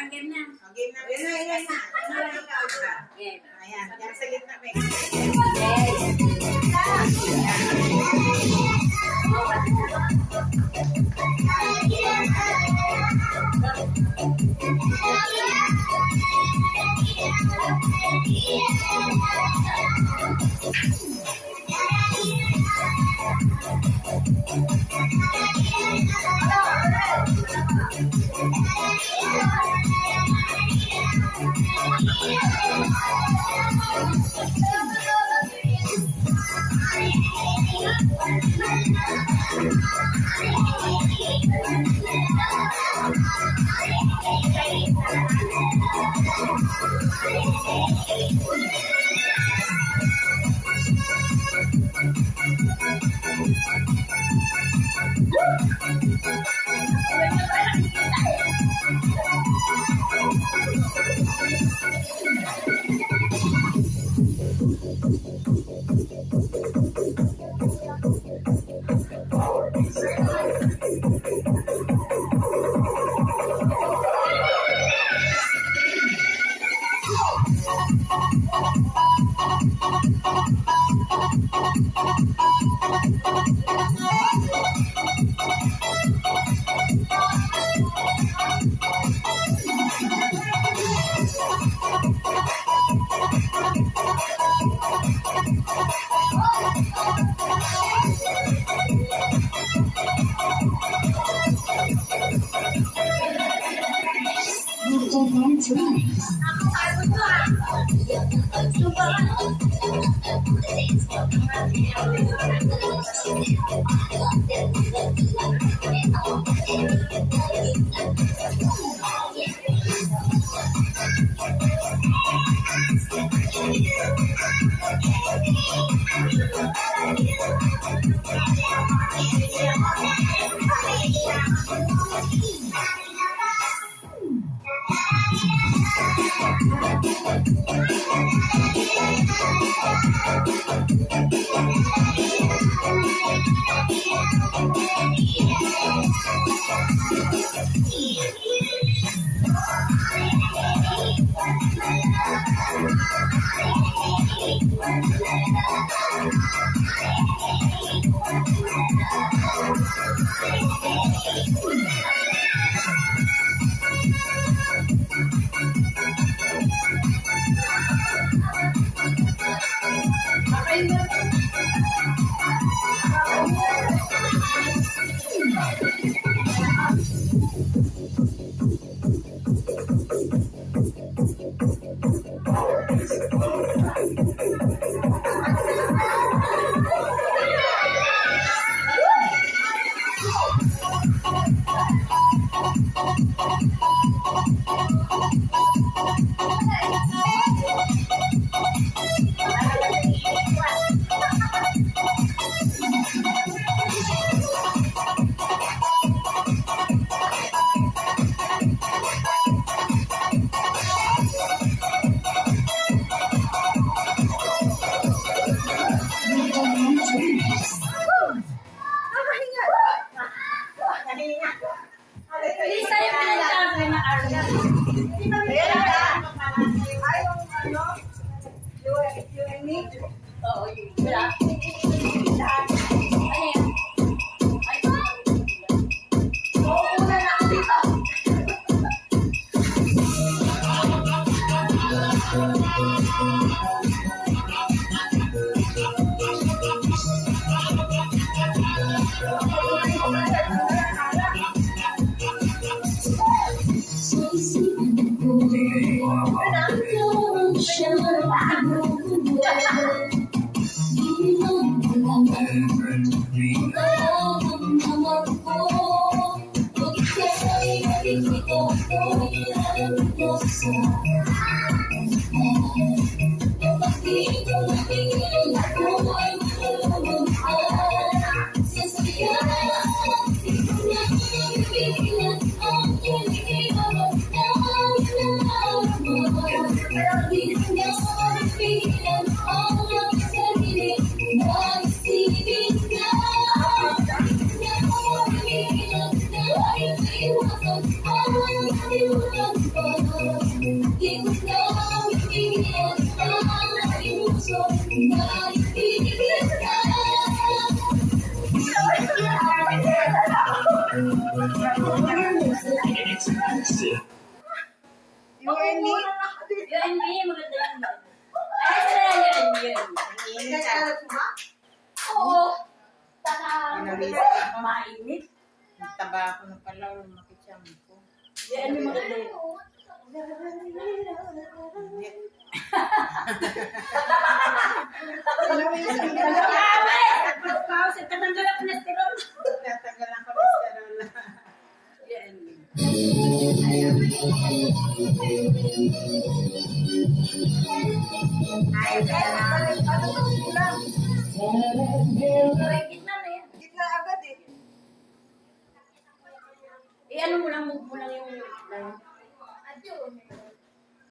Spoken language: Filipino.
game na. Game na. Yan na. Game. Ayan, yan sa gitna. Thank you. Yung Eni. Yun, maganda yun. Ay, sarili yun. Hindi ka alam ba? Oo. Pinamisa. Mainit. Taba ako ng palaw. Lumaki siya ko. Yan yung maganda yun. Hindi. Pause, tatanggal ang cholesterol. Tatanggal ang cholesterol. Yan. Ay, kaya. Gitna na yan. Gitna agad eh. Eh, ano mo lang yung